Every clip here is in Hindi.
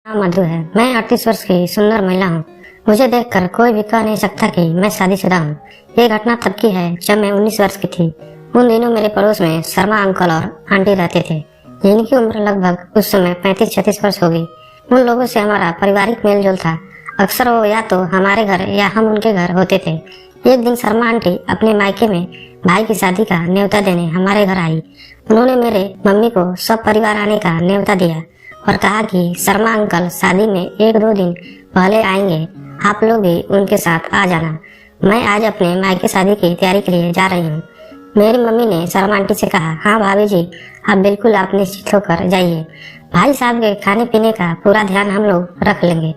नाम मधु है। मैं 38 वर्ष की सुंदर महिला हूँ। मुझे देखकर कोई भी कह नहीं सकता कि मैं शादीशुदा हूँ। ये घटना तब की है जब मैं 19 वर्ष की थी। उन दिनों मेरे पड़ोस में शर्मा अंकल और आंटी रहते थे, जिनकी उम्र लगभग उस समय 35-36 वर्ष होगी। उन लोगों से हमारा पारिवारिक मेल जोल था। अक्सर वो या तो हमारे घर या हम उनके घर होते थे। एक दिन शर्मा आंटी अपने मायके में भाई की शादी का न्योता देने हमारे घर आई। उन्होंने मेरे मम्मी को सब परिवार आने का न्योता दिया और कहा कि शर्मा अंकल शादी में 1-2 दिन पहले आएंगे, आप लोग भी उनके साथ आ जाना। मैं आज अपने मायके शादी की तैयारी के लिए जा रही हूँ। मेरी मम्मी ने शर्मा आंटी से कहा, हाँ भाभी जी, आप बिल्कुल आप निश्चित होकर जाइए। भाई साहब के खाने पीने का पूरा ध्यान हम लोग रख लेंगे।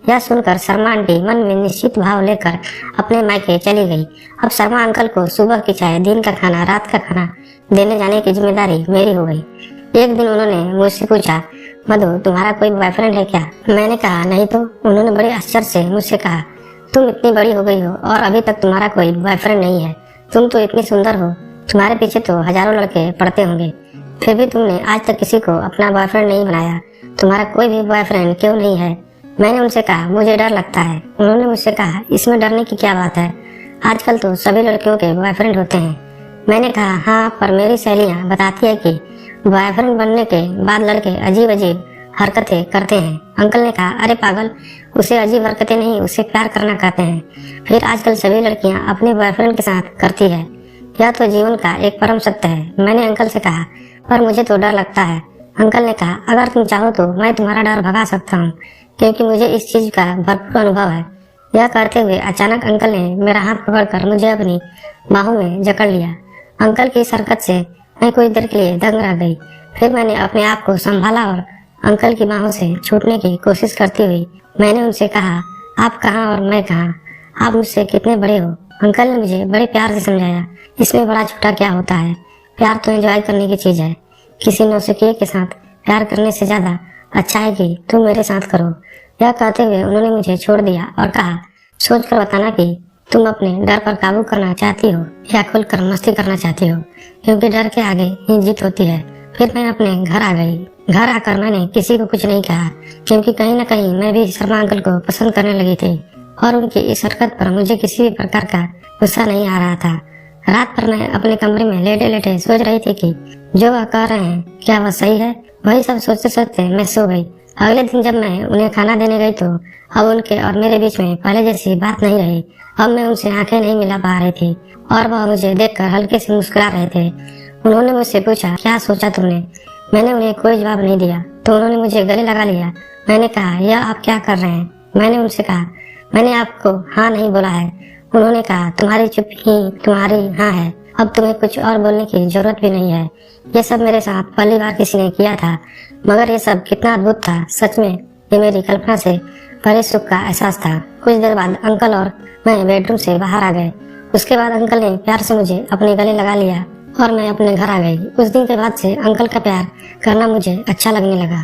यह सुनकर शर्मा आंटी मन में निश्चित भाव लेकर अपने मायके चली गई। अब शर्मा अंकल को सुबह की चाय, दिन का खाना, रात का खाना देने जाने की जिम्मेदारी मेरी हो गई। एक दिन उन्होंने मुझसे पूछा, मधु तुम्हारा कोई बॉयफ्रेंड है क्या? मैंने कहा नहीं तो। उन्होंने बड़े आश्चर्य से मुझसे कहा, तुम इतनी बड़ी हो गई हो और अभी तक तुम्हारा कोई बॉयफ्रेंड नहीं है। तुम तो इतनी सुंदर हो, तुम्हारे पीछे तो हजारों लड़के पड़ते होंगे, फिर भी तुमने आज तक किसी को अपना बॉयफ्रेंड नहीं बनाया। तुम्हारा कोई भी बॉयफ्रेंड क्यों नहीं है? मैंने उनसे कहा, मुझे डर लगता है। उन्होंने मुझसे कहा, इसमें डरने की क्या बात है, आजकल तो सभी लड़कियों के बॉयफ्रेंड होते हैं। मैंने कहा, हाँ, पर मेरी सहेलियाँ बताती है कि बॉयफ्रेंड बनने के बाद लड़के अजीब अजीब हरकतें करते हैं। अंकल ने कहा, अरे पागल, उसे अजीब हरकतें नहीं, उसे प्यार करना कहते हैं। फिर आजकल सभी लड़कियां अपने बॉयफ्रेंड के साथ करती है। यह तो जीवन का एक परम सत्य है। मैंने अंकल से कहा, पर मुझे तो डर लगता है। अंकल ने कहा, अगर तुम चाहो तो मैं तुम्हारा डर भगा सकता हूँ, क्योंकि मुझे इस चीज का भरपूर अनुभव है। यह कहते हुए अचानक अंकल ने मेरा हाथ पकड़कर मुझे अपनी बाहों में जकड़ लिया। अंकल की इस हरकत से मैं कुछ देर के लिए दंग रह गई। फिर मैंने अपने आप को संभाला और अंकल की बाहों से छूटने की कोशिश करती हुई मैंने उनसे कहा, आप कहाँ और मैं कहाँ, आप मुझसे कितने बड़े हो? अंकल ने मुझे बड़े प्यार से समझाया, इसमें बड़ा छोटा क्या होता है, प्यार तो एंजॉय करने की चीज है। किसी नौसिखिए के साथ प्यार करने से ज्यादा अच्छा है कि तुम मेरे साथ करो। यह कहते हुए उन्होंने मुझे छोड़ दिया और कहा, सोच कर बताना कि तुम अपने डर पर काबू करना चाहती हो या खुलकर मस्ती करना चाहती हो, क्योंकि डर के आगे ही जीत होती है। फिर मैं अपने घर आ गई। घर आकर मैंने किसी को कुछ नहीं कहा, क्योंकि कहीं न कहीं मैं भी शर्मा अंकल को पसंद करने लगी थी और उनकी इस हरकत पर मुझे किसी भी प्रकार का गुस्सा नहीं आ रहा था। रात भर मैं अपने कमरे में लेटे लेटे सोच रही थी कि जो वह कह रहे हैं क्या वह सही है। वही सब सोचते सोचते मैं सो गई। अगले दिन जब मैं उन्हें खाना देने गई तो अब उनके और मेरे बीच में पहले जैसी बात नहीं रही। अब मैं उनसे आंखें नहीं मिला पा रही थी और वह मुझे देखकर हल्के से मुस्कुरा रहे थे। उन्होंने मुझसे पूछा, क्या सोचा तुमने? मैंने उन्हें कोई जवाब नहीं दिया तो उन्होंने मुझे गले लगा लिया। मैंने कहा, यह आप क्या कर रहे हैं? मैंने उनसे कहा, मैंने आपको हाँ नहीं बोला है। उन्होंने कहा, तुम्हारी चुप ही तुम्हारी हाँ है, अब तुम्हें कुछ और बोलने की जरूरत भी नहीं है। ये सब मेरे साथ पहली बार किसी ने किया था, मगर ये सब कितना अद्भुत था। सच में ये मेरी कल्पना से परे सुख का एहसास था। कुछ देर बाद अंकल और मैं बेडरूम से बाहर आ गए। उसके बाद अंकल ने प्यार से मुझे अपने गले लगा लिया और मैं अपने घर आ गई। उस दिन के बाद से अंकल का प्यार करना मुझे अच्छा लगने लगा।